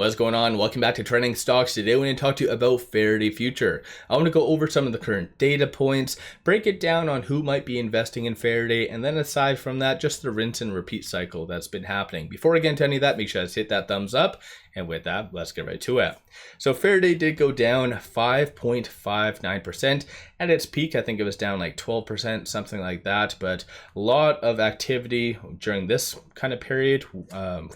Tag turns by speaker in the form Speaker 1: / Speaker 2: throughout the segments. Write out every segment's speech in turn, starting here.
Speaker 1: What's going on? Welcome back to Trending Stocks. Today we're going to talk to you about Faraday Future. I want to go over some of the current data points, break it down on who might be investing in Faraday, and then aside from that, just the rinse and repeat cycle that's been happening. Before I get into any of that, make sure to hit that thumbs up. And with that, let's get right to it. So Faraday did go down 5.59%. At its peak, I think it was down like 12%, something like that. But a lot of activity during this kind of period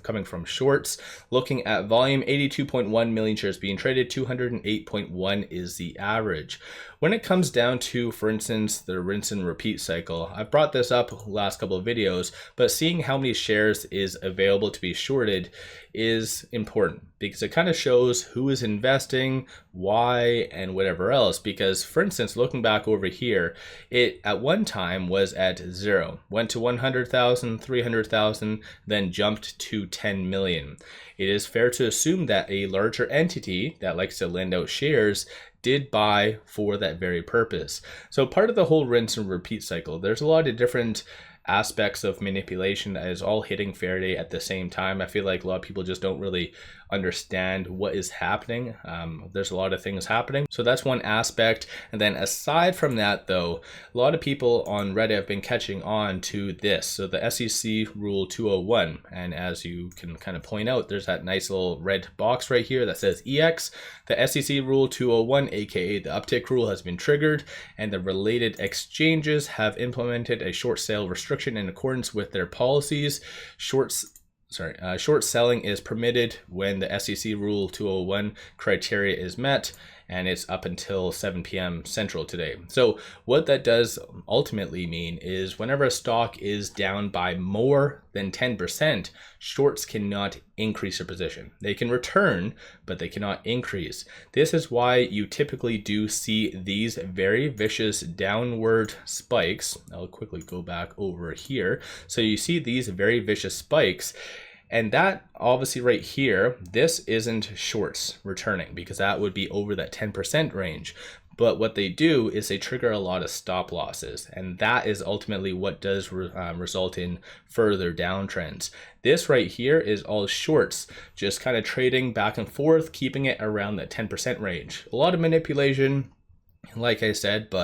Speaker 1: coming from shorts. Looking at volume, 82.1 million shares being traded, 208.1 is the average. When it comes down to, for instance, the rinse and repeat cycle, I've brought this up last couple of videos, but seeing how many shares is available to be shorted is important because it kind of shows who is investing, why, and whatever else. Because, for instance, looking back over here, it at one time was at 0, went to 100,000, 300,000, then jumped to 10 million. It is fair to assume that a larger entity that likes to lend out shares did buy for that very purpose. So part of the whole rinse and repeat cycle, there's a lot of different aspects of manipulation that is all hitting Faraday at the same time. I feel like a lot of people just don't really understand what is happening. There's a lot of things happening. So that's one aspect. And then aside from that though, a lot of people on Reddit have been catching on to this. So the SEC Rule 201. And as you can kind of point out, there's that nice little red box right here that says EX. The SEC Rule 201, aka the uptick rule, has been triggered, and the related exchanges have implemented a short sale restriction in accordance with their policies. Short selling is permitted when the SEC Rule 201 criteria is met, and it's up until 7 p.m. Central today. So what that does ultimately mean is whenever a stock is down by more than 10%, shorts cannot increase their position. They can return, but they cannot increase. This is why you typically do see these very vicious downward spikes. I'll quickly go back over here. So you see these very vicious spikes. And that obviously right here, this isn't shorts returning because that would be over that 10% range. But what they do is they trigger a lot of stop losses, and that is ultimately what does result in further downtrends. This right here is all shorts, just kind of trading back and forth, keeping it around that 10% range. A lot of manipulation, like I said,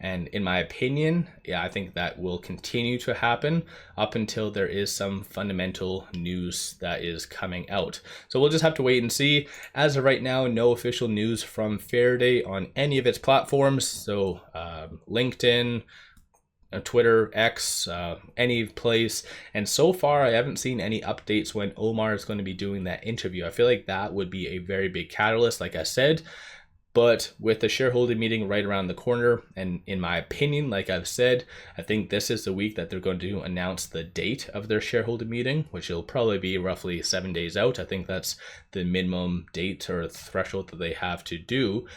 Speaker 1: and in my opinion, yeah, I think that will continue to happen up until there is some fundamental news that is coming out. So we'll just have to wait and see. As of right now, no official news from Faraday on any of its platforms. So LinkedIn, Twitter, X, any place. And so far, I haven't seen any updates when Omar is going to be doing that interview. I feel like that would be a very big catalyst, like I said. But with the shareholder meeting right around the corner, and in my opinion, like I've said, I think this is the week that they're going to announce the date of their shareholder meeting, which will probably be roughly 7 days out. I think that's the minimum date or threshold that they have to do.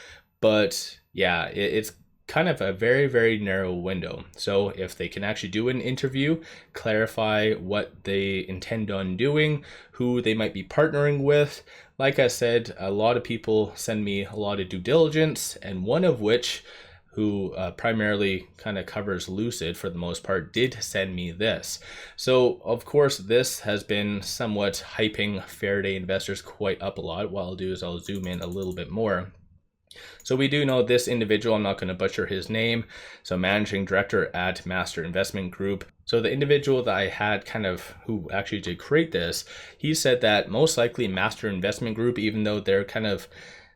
Speaker 1: But yeah, it's kind of a very, very narrow window. So if they can actually do an interview, clarify what they intend on doing, who they might be partnering with. Like I said, a lot of people send me a lot of due diligence, and one of which, who primarily kind of covers Lucid for the most part, did send me this. So of course this has been somewhat hyping Faraday investors quite up a lot. What I'll do is I'll zoom in a little bit more. So we do know this individual, I'm not going to butcher his name, so managing director at Master Investment Group. So the individual that I had who actually did create this, he said that most likely Master Investment Group, even though they're kind of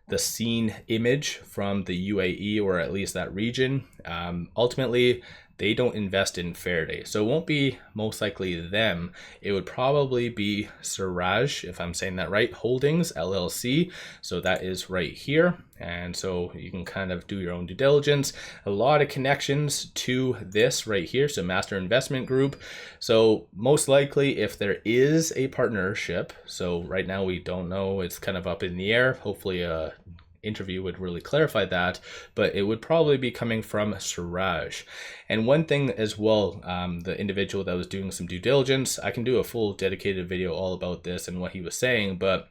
Speaker 1: the seen image from the UAE or at least that region, ultimately they don't invest in Faraday. So it won't be most likely them. It would probably be 𝗪𝗪, if I'm saying that right, Holdings, LLC. So that is right here. And so you can kind of do your own due diligence. A lot of connections to this right here. So Master Investment Group. So most likely if there is a partnership, so right now we don't know, it's kind of up in the air. Hopefully interview would really clarify that, but it would probably be coming from 𝗪𝗪. And one thing as well, the individual that was doing some due diligence, I can do a full dedicated video all about this and what he was saying, but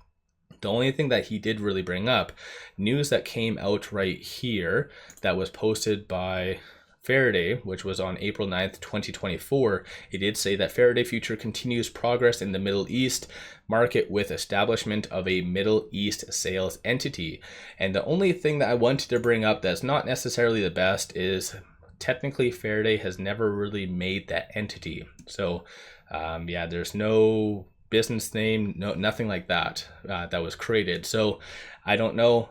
Speaker 1: the only thing that he did really bring up, news that came out right here that was posted by Faraday, which was on April 9th, 2024, it did say that Faraday Future continues progress in the Middle East market with establishment of a Middle East sales entity. And the only thing that I wanted to bring up that's not necessarily the best is technically Faraday has never really made that entity. So yeah, there's no business name, nothing like that that was created. So I don't know.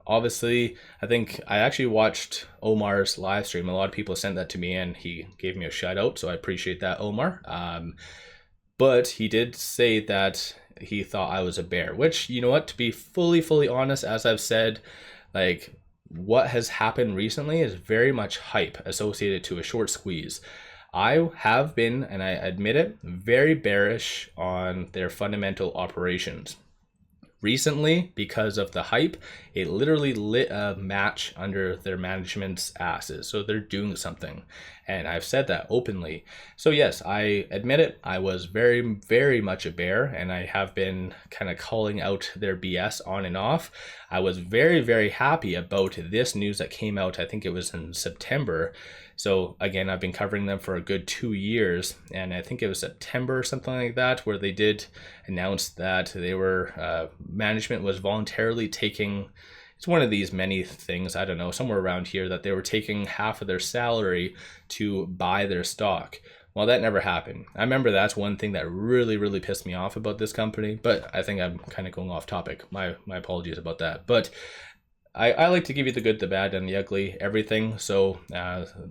Speaker 1: Obviously, I think I actually watched Omar's live stream. A lot of people sent that to me and he gave me a shout out. So I appreciate that, Omar. But he did say that he thought I was a bear, which, you know what, to be fully honest, as I've said, like what has happened recently is very much hype associated to a short squeeze. I have been, and I admit it, very bearish on their fundamental operations. Recently, because of the hype, it literally lit a match under their management's asses. So they're doing something. And I've said that openly. So yes, I admit it. I was very much a bear, and I have been kind of calling out their BS on and off. I was very happy about this news that came out. I think it was in September. So again, I've been covering them for a good 2 years, and I think it was September or something like that, where they did announce that they were, management was voluntarily taking, it's one of these many things, I don't know, somewhere around here, that they were taking half of their salary to buy their stock. Well, that never happened. I remember that's one thing that really pissed me off about this company, but I think I'm kind of going off topic. My apologies about that. But I like to give you the good, the bad, and the ugly, everything. So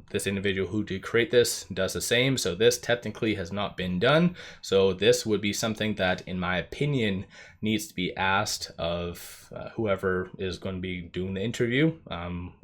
Speaker 1: this individual who did create this does the same. So this technically has not been done. So this would be something that, in my opinion, needs to be asked of whoever is going to be doing the interview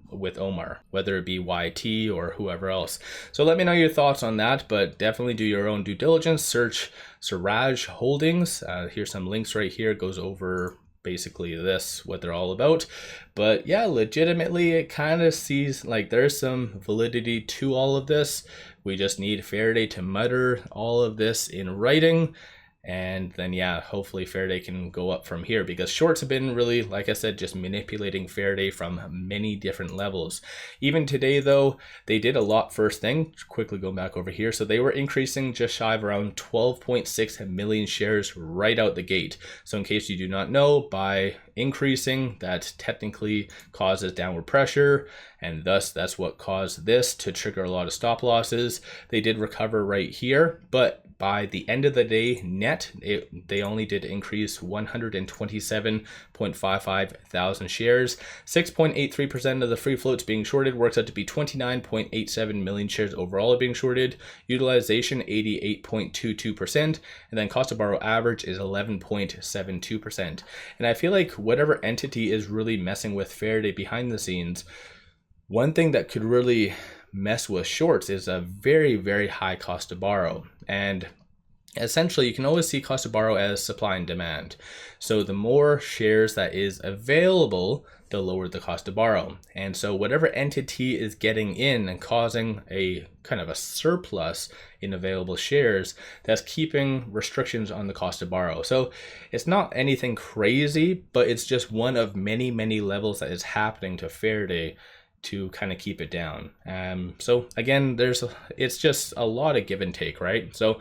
Speaker 1: with Omar, whether it be YT or whoever else. So let me know your thoughts on that, but definitely do your own due diligence. Search 𝗪𝗓 Holdings. Here's some links right here. It goes over basically this, what they're all about. But yeah, legitimately, it kind of sees like there's some validity to all of this. We just need Faraday to mutter all of this in writing, and then yeah, hopefully Faraday can go up from here, because shorts have been really, like I said, just manipulating Faraday from many different levels. Even today though, they did a lot first thing. Quickly go back over here. So they were increasing just shy of around 12.6 million shares right out the gate. So in case you do not know, by increasing, that technically causes downward pressure, and thus that's what caused this to trigger a lot of stop losses. They did recover right here, but by the end of the day, net, they only did increase 127.55 thousand shares. 6.83% of the free floats being shorted works out to be 29.87 million shares overall are being shorted. Utilization 88.22%, and then cost to borrow average is 11.72%. And I feel like whatever entity is really messing with Faraday behind the scenes, one thing that could really mess with shorts is a very high cost to borrow. And essentially, you can always see cost to borrow as supply and demand. So the more shares that is available, the lower the cost to borrow. And so whatever entity is getting in and causing a kind of a surplus in available shares, that's keeping restrictions on the cost to borrow. So it's not anything crazy, but it's just one of many levels that is happening to Faraday to kind of keep it down. So again, it's just a lot of give and take, right? So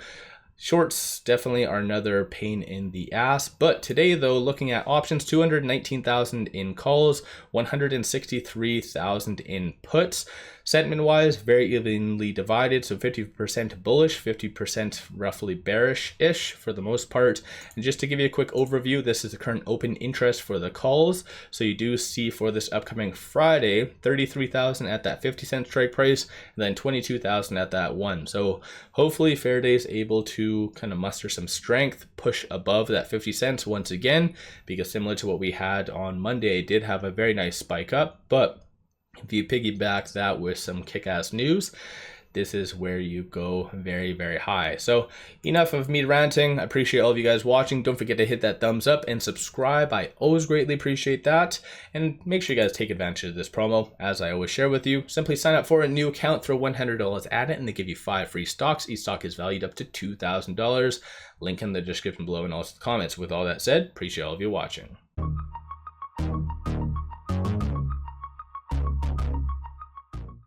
Speaker 1: shorts definitely are another pain in the ass. But today though, looking at options, 219,000 in calls, 163,000 in puts. Sentiment wise, very evenly divided, so 50% bullish, 50% roughly bearish-ish for the most part. And just to give you a quick overview, this is the current open interest for the calls. So you do see for this upcoming Friday, 33,000 at that 50-cent strike price, and then 22,000 at that one. So hopefully Faraday is able to kind of muster some strength, push above that 50 cents once again, because similar to what we had on Monday, it did have a very nice spike up. But if you piggyback that with some kick-ass news, this is where you go very high. So enough of me ranting. I appreciate all of you guys watching. Don't forget to hit that thumbs up and subscribe. I always greatly appreciate that. And make sure you guys take advantage of this promo. As I always share with you, simply sign up for a new account, throw $100 at it, and they give you 5 free stocks. Each stock is valued up to $2,000. Link in the description below and also the comments. With all that said, appreciate all of you watching.